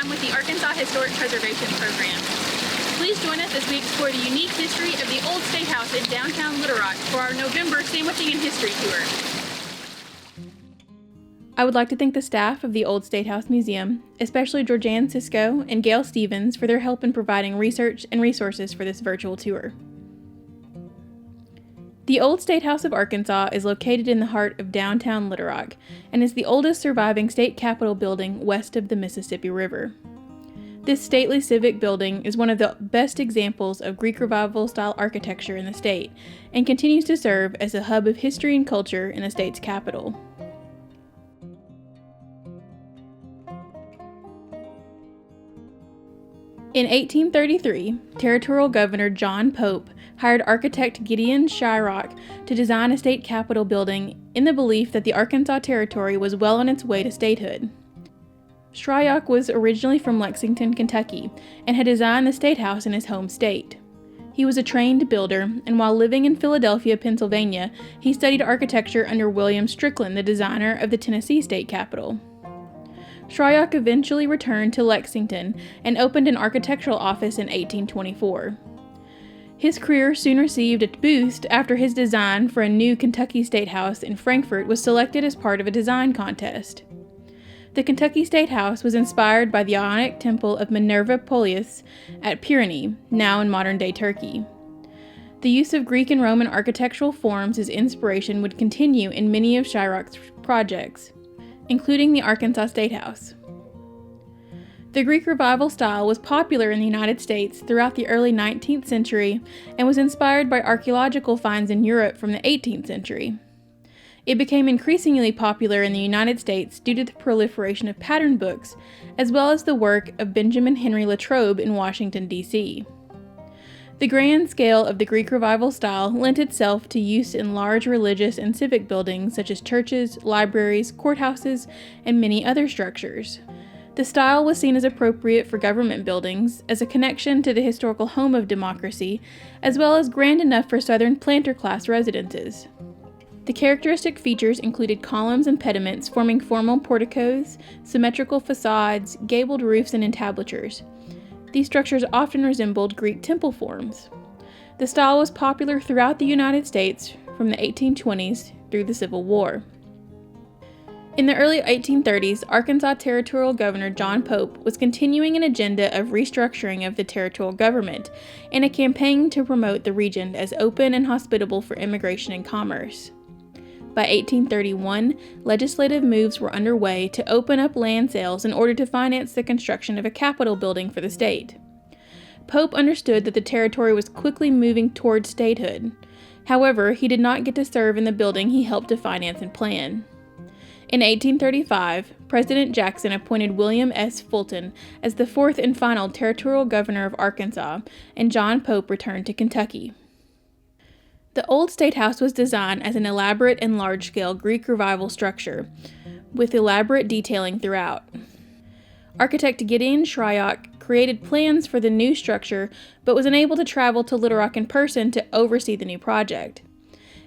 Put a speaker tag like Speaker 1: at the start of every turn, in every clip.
Speaker 1: program with the Arkansas Historic Preservation Program. Please join us as we explore the unique history of the Old State House in downtown Little Rock for our November Sandwiching and History Tour. I would like to thank the staff of the Old State House Museum, especially Georgianne Sisko and Gail Stevens, for their help in providing research and resources for this virtual tour. The Old State House of Arkansas is located in the heart of downtown Little Rock and is the oldest surviving state capitol building west of the Mississippi River. This stately civic building is one of the best examples of Greek Revival style architecture in the state and continues to serve as a hub of history and culture in the state's capital. In 1833, Territorial Governor John Pope hired architect GIDEON SHRYOCK to design a state capitol building in the belief that the Arkansas Territory was well on its way to statehood. SHRYOCK was originally from Lexington, Kentucky, and had designed the State House in his home state. He was a trained builder, and while living in Philadelphia, Pennsylvania, he studied architecture under William Strickland, the designer of the Tennessee state capitol. SHRYOCK eventually returned to Lexington and opened an architectural office in 1824. His career soon received a boost after his design for a new Kentucky State House in Frankfort was selected as part of a design contest. The Kentucky State House was inspired by the Ionic Temple of Minerva Polius at Pyrene, now in modern-day Turkey. The use of Greek and Roman architectural forms as inspiration would continue in many of SHRYOCK's projects, including the Arkansas State House. The Greek Revival style was popular in the United States throughout the early 19th century and was inspired by archaeological finds in Europe from the 18th century. It became increasingly popular in the United States due to the proliferation of pattern books, as well as the work of Benjamin Henry Latrobe in Washington, D.C. The grand scale of the Greek Revival style lent itself to use in large religious and civic buildings such as churches, libraries, courthouses, and many other structures. The style was seen as appropriate for government buildings, as a connection to the historical home of democracy, as well as grand enough for Southern planter class residences. The characteristic features included columns and pediments forming formal porticos, symmetrical facades, gabled roofs, and entablatures. These structures often resembled Greek temple forms. The style was popular throughout the United States from the 1820s through the Civil War. In the early 1830s, Arkansas Territorial Governor John Pope was continuing an agenda of restructuring of the territorial government in a campaign to promote the region as open and hospitable for immigration and commerce. By 1831, legislative moves were underway to open up land sales in order to finance the construction of a capitol building for the state. Pope understood that the territory was quickly moving toward statehood. However, he did not get to serve in the building he helped to finance and plan. In 1835, President Jackson appointed William S. Fulton as the fourth and final territorial governor of Arkansas, and John Pope returned to Kentucky. The Old State House was designed as an elaborate and large-scale Greek Revival structure, with elaborate detailing throughout. Architect GIDEON SHRYOCK created plans for the new structure, but was unable to travel to Little Rock in person to oversee the new project.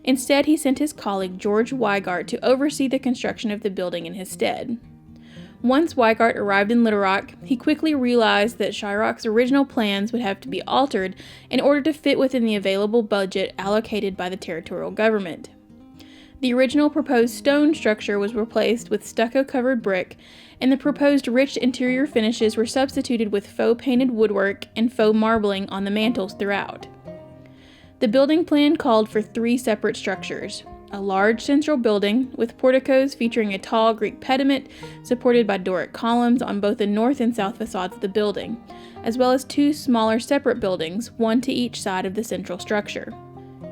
Speaker 1: Instead, he sent his colleague George WEIGART to oversee the construction of the building in his stead. Once WEIGART arrived in Little Rock, he quickly realized that SHRYOCK's original plans would have to be altered in order to fit within the available budget allocated by the territorial government. The original proposed stone structure was replaced with stucco-covered brick, and the proposed rich interior finishes were substituted with faux painted woodwork and faux marbling on the mantels throughout. The building plan called for 3 separate structures: a large central building with porticos featuring a tall Greek pediment supported by Doric columns on both the north and south facades of the building, as well as 2 smaller separate buildings, one to each side of the central structure.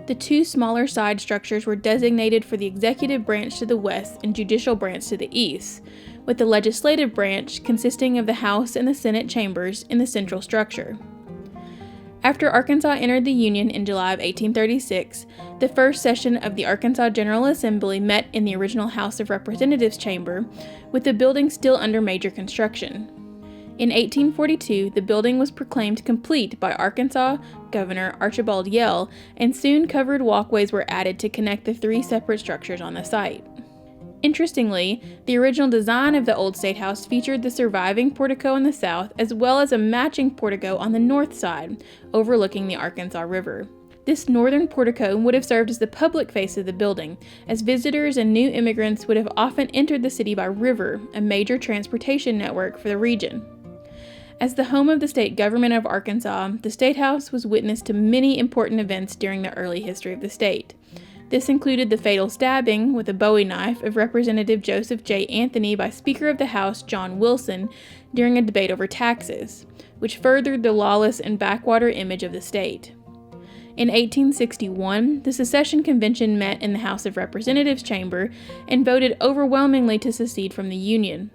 Speaker 1: The 2 smaller side structures were designated for the executive branch to the west and judicial branch to the east, with the legislative branch consisting of the House and the Senate chambers in the central structure. After Arkansas entered the Union in July of 1836, the first session of the Arkansas General Assembly met in the original House of Representatives chamber, with the building still under major construction. In 1842, the building was proclaimed complete by Arkansas Governor Archibald Yell, and soon covered walkways were added to connect the 3 separate structures on the site. Interestingly, the original design of the old State House featured the surviving portico on the south as well as a matching portico on the north side, overlooking the Arkansas River. This northern portico would have served as the public face of the building, as visitors and new immigrants would have often entered the city by river, a major transportation network for the region. As the home of the state government of Arkansas, the State House was witness to many important events during the early history of the state. This included the fatal stabbing with a Bowie knife of Representative Joseph J. Anthony by Speaker of the House John Wilson during a debate over taxes, which furthered the lawless and backwater image of the state. In 1861, the secession convention met in the House of Representatives chamber and voted overwhelmingly to secede from the Union.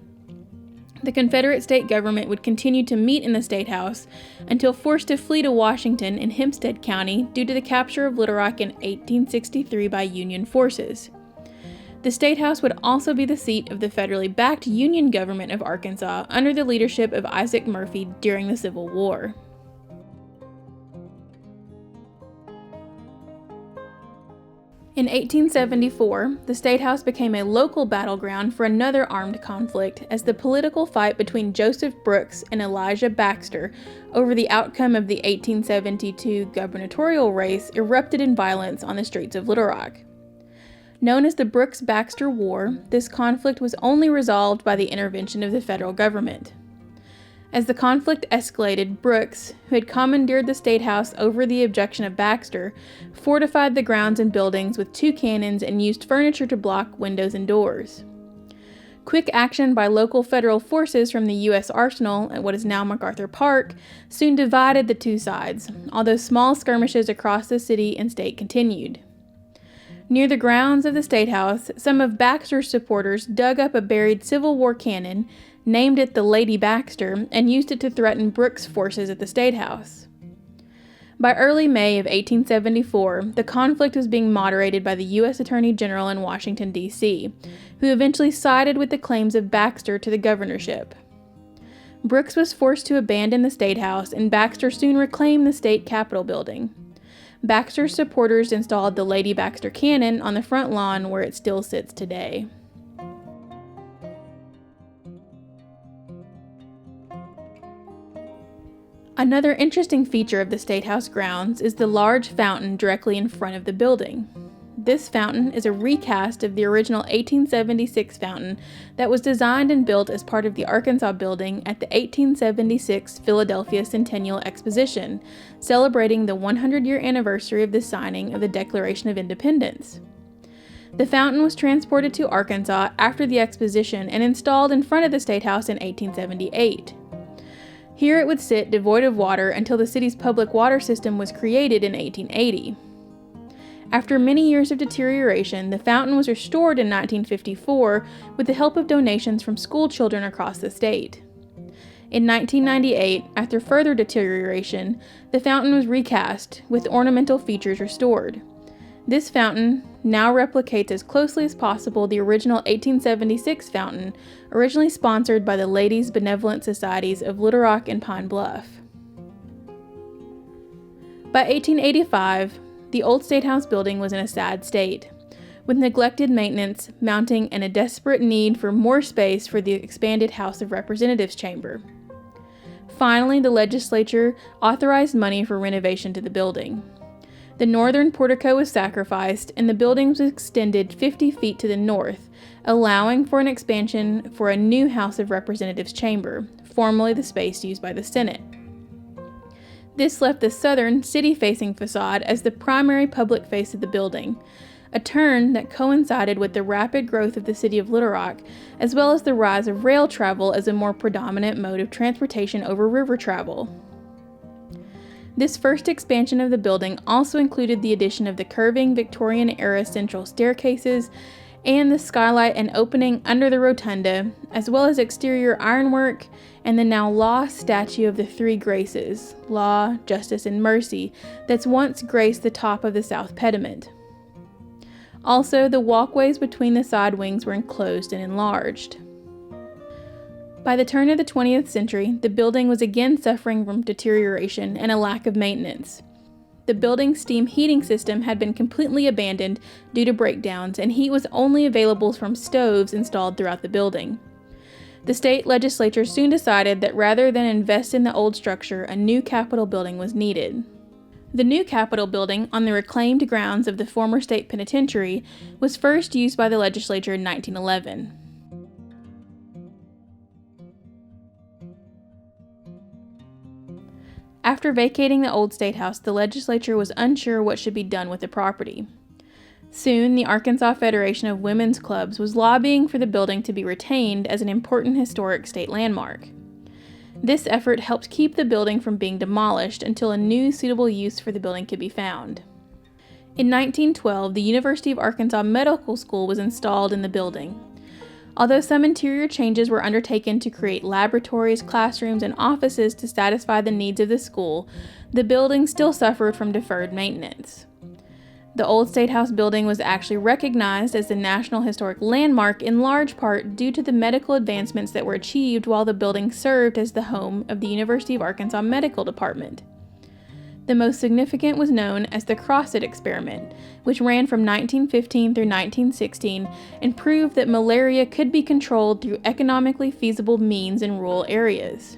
Speaker 1: The Confederate state government would continue to meet in the State House until forced to flee to Washington in Hempstead County due to the capture of Little Rock in 1863 by Union forces. The State House would also be the seat of the federally backed Union government of Arkansas under the leadership of Isaac Murphy during the Civil War. In 1874, the State House became a local battleground for another armed conflict as the political fight between Joseph Brooks and Elijah Baxter over the outcome of the 1872 gubernatorial race erupted in violence on the streets of Little Rock. Known as the BROOKS-BAXER War, this conflict was only resolved by the intervention of the federal government. As the conflict escalated, Brooks, who had commandeered the State House over the objection of Baxter, fortified the grounds and buildings with 2 cannons and used furniture to block windows and doors. Quick action by local federal forces from the U.S. Arsenal at what is now MacArthur Park soon divided the two sides, although small skirmishes across the city and state continued. Near the grounds of the State House, some of Baxter's supporters dug up a buried Civil War cannon, named it the Lady Baxter, and used it to threaten Brooks' forces at the State House. By early May of 1874, the conflict was being moderated by the U.S. Attorney General in Washington, D.C., who eventually sided with the claims of Baxter to the governorship. Brooks was forced to abandon the State House, and Baxter soon reclaimed the state capitol building. Baxter's supporters installed the Lady Baxter cannon on the front lawn where it still sits today. Another interesting feature of the State House grounds is the large fountain directly in front of the building. This fountain is a recast of the original 1876 fountain that was designed and built as part of the Arkansas building at the 1876 Philadelphia Centennial Exposition, celebrating the 100-year anniversary of the signing of the Declaration of Independence. The fountain was transported to Arkansas after the exposition and installed in front of the State House in 1878. Here it would sit devoid of water until the city's public water system was created in 1880. After many years of deterioration, the fountain was restored in 1954 with the help of donations from school children across the state. In 1998, after further deterioration, the fountain was recast, with ornamental features restored. This fountain now replicates as closely as possible the original 1876 fountain, originally sponsored by the Ladies' Benevolent Societies of Little Rock and Pine Bluff. By 1885, the old State House building was in a sad state, with neglected maintenance mounting and a desperate need for more space for the expanded House of Representatives chamber. Finally, the legislature authorized money for renovation to the building. The northern portico was sacrificed, and the building was extended 50 feet to the north, allowing for an expansion for a new House of Representatives chamber, formerly the space used by the Senate. This left the southern, city-facing facade as the primary public face of the building, a turn that coincided with the rapid growth of the city of Little Rock, as well as the rise of rail travel as a more predominant mode of transportation over river travel. This first expansion of the building also included the addition of the curving Victorian-era central staircases and the skylight and opening under the rotunda, as well as exterior ironwork and the now lost statue of the Three Graces, Law, Justice, and Mercy, that's once graced the top of the south pediment. Also, the walkways between the side wings were enclosed and enlarged. By the turn of the 20th century, the building was again suffering from deterioration and a lack of maintenance. The building's steam heating system had been completely abandoned due to breakdowns, and heat was only available from stoves installed throughout the building. The state legislature soon decided that rather than invest in the old structure, a new Capitol building was needed. The new Capitol building, on the reclaimed grounds of the former state penitentiary, was first used by the legislature in 1911. After vacating the old State House, the legislature was unsure what should be done with the property. Soon, the Arkansas Federation of Women's Clubs was lobbying for the building to be retained as an important historic state landmark. This effort helped keep the building from being demolished until a new suitable use for the building could be found. In 1912, the University of Arkansas Medical School was installed in the building. Although some interior changes were undertaken to create laboratories, classrooms, and offices to satisfy the needs of the school, the building still suffered from deferred maintenance. The Old State House building was actually recognized as the National Historic Landmark in large part due to the medical advancements that were achieved while the building served as the home of the University of Arkansas Medical Department. The most significant was known as the Crosset experiment, which ran from 1915 through 1916 and proved that malaria could be controlled through economically feasible means in rural areas.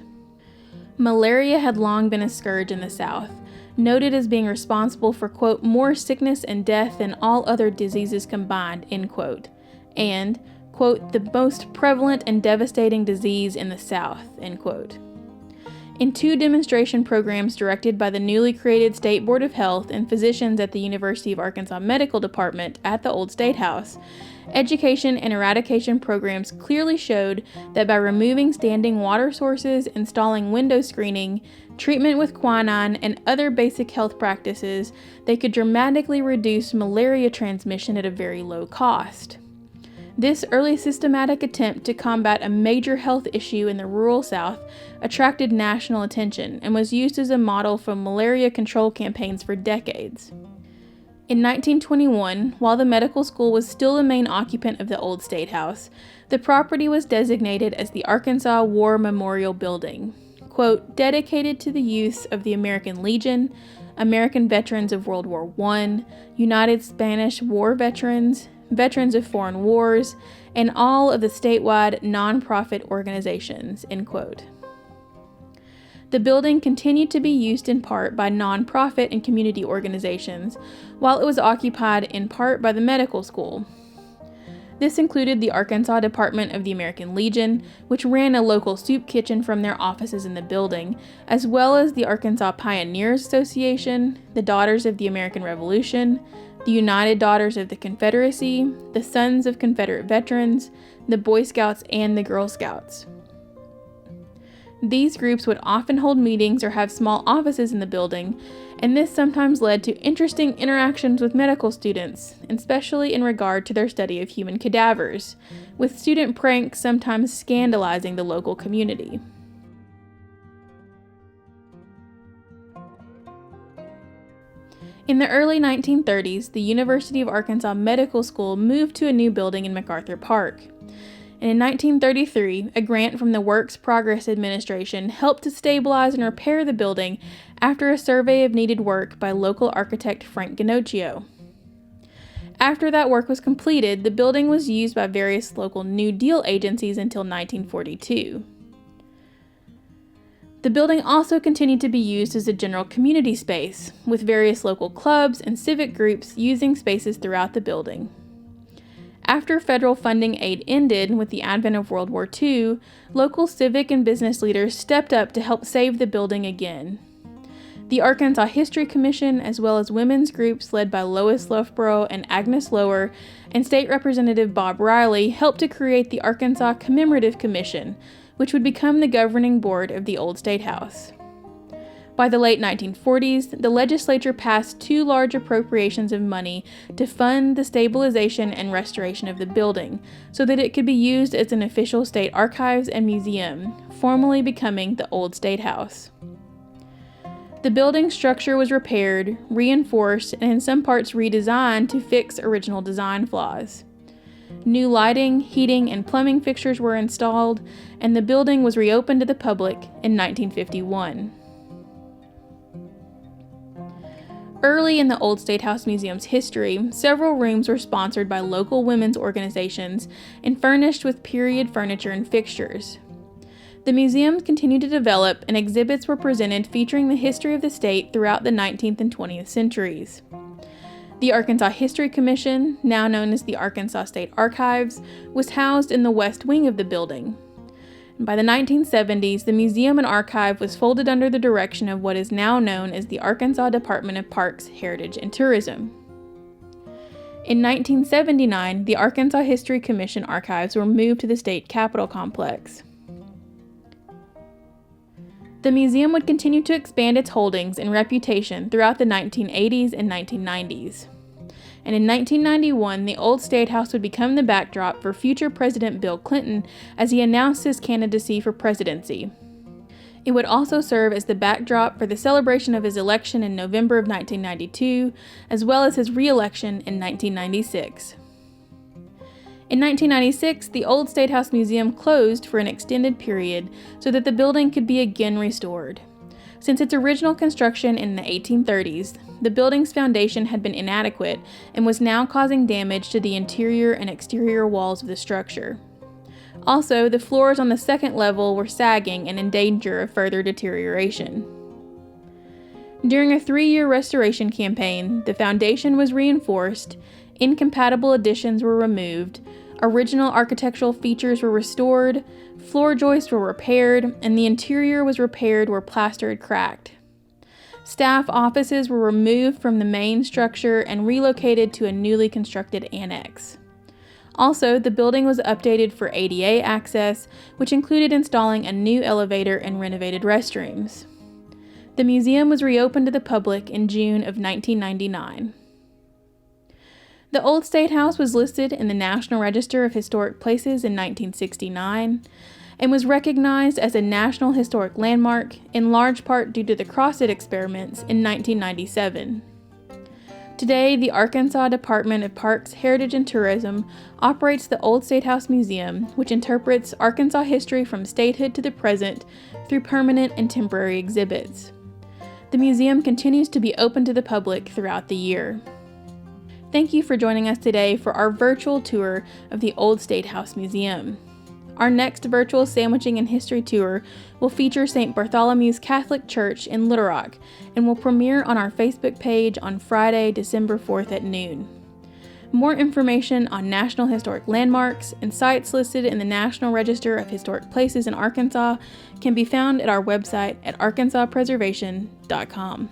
Speaker 1: Malaria had long been a scourge in the South, noted as being responsible for, quote, more sickness and death than all other diseases combined, end quote, and, quote, the most prevalent and devastating disease in the South, end quote. In 2 demonstration programs directed by the newly created State Board of Health and physicians at the University of Arkansas Medical Department at the Old State House, education and eradication programs clearly showed that by removing standing water sources, installing window screening, treatment with quinine, and other basic health practices, they could dramatically reduce malaria transmission at a very low cost. This early systematic attempt to combat a major health issue in the rural South attracted national attention and was used as a model for malaria control campaigns for decades. In 1921, while the medical school was still the main occupant of the Old State House, the property was designated as the Arkansas War Memorial Building, quote, dedicated to the use of the American Legion, American veterans of World War I, United Spanish War veterans, veterans of foreign wars, and all of the statewide nonprofit organizations, end quote. The building continued to be used in part by nonprofit and community organizations, while it was occupied in part by the medical school. This included the Arkansas Department of the American Legion, which ran a local soup kitchen from their offices in the building, as well as the Arkansas Pioneers Association, the Daughters of the American Revolution, the United Daughters of the Confederacy, the Sons of Confederate Veterans, the Boy Scouts, and the Girl Scouts. These groups would often hold meetings or have small offices in the building, and this sometimes led to interesting interactions with medical students, especially in regard to their study of human cadavers, with student pranks sometimes scandalizing the local community. In the early 1930s, the University of Arkansas Medical School moved to a new building in MacArthur Park. And in 1933, a grant from the Works Progress Administration helped to stabilize and repair the building after a survey of needed work by local architect Frank Ginocchio. After that work was completed, the building was used by various local New Deal agencies until 1942. The building also continued to be used as a general community space, with various local clubs and civic groups using spaces throughout the building. After federal funding aid ended with the advent of World War II, local civic and business leaders stepped up to help save the building again. The Arkansas History Commission, as well as women's groups led by Lois Loughborough and Agnes Loewer, and State Representative Bob Riley, helped to create the Arkansas Commemorative Commission, which would become the governing board of the Old State House. By the late 1940s, the legislature passed 2 large appropriations of money to fund the stabilization and restoration of the building so that it could be used as an official state archives and museum, formally becoming the Old State House. The building structure was repaired, reinforced, and in some parts redesigned to fix original design flaws. New lighting, heating, and plumbing fixtures were installed, and the building was reopened to the public in 1951. Early in the Old State House Museum's history, several rooms were sponsored by local women's organizations and furnished with period furniture and fixtures. The museum continued to develop, and exhibits were presented featuring the history of the state throughout the 19th and 20th centuries. The Arkansas History Commission, now known as the Arkansas State Archives, was housed in the west wing of the building. By the 1970s, the museum and archive was folded under the direction of what is now known as the Arkansas Department of Parks, Heritage, and Tourism. In 1979, the Arkansas History Commission archives were moved to the state capitol complex. The museum would continue to expand its holdings and reputation throughout the 1980s and 1990s. And in 1991, the Old State House would become the backdrop for future President Bill Clinton as he announced his candidacy for presidency. It would also serve as the backdrop for the celebration of his election in November of 1992, as well as his re-election in 1996. In 1996, the Old State House Museum closed for an extended period so that the building could be again restored. Since its original construction in the 1830s, the building's foundation had been inadequate and was now causing damage to the interior and exterior walls of the structure. Also, the floors on the second level were sagging and in danger of further deterioration. During a 3-year restoration campaign, the foundation was reinforced, incompatible additions were removed, original architectural features were restored, floor joists were repaired, and the interior was repaired where plaster had cracked. Staff offices were removed from the main structure and relocated to a newly constructed annex. Also, the building was updated for ADA access, which included installing a new elevator and renovated restrooms. The museum was reopened to the public in June of 1999. The Old State House was listed in the National Register of Historic Places in 1969 and was recognized as a National Historic Landmark, in large part due to the Cross-It experiments in 1997. Today, the Arkansas Department of Parks, Heritage, and Tourism operates the Old State House Museum, which interprets Arkansas history from statehood to the present through permanent and temporary exhibits. The museum continues to be open to the public throughout the year. Thank you for joining us today for our virtual tour of the Old State House Museum. Our next virtual Sandwiching and History tour will feature St. Bartholomew's Catholic Church in Little Rock and will premiere on our Facebook page on Friday, December 4th at noon. More information on National Historic Landmarks and sites listed in the National Register of Historic Places in Arkansas can be found at our website at arkansaspreservation.com.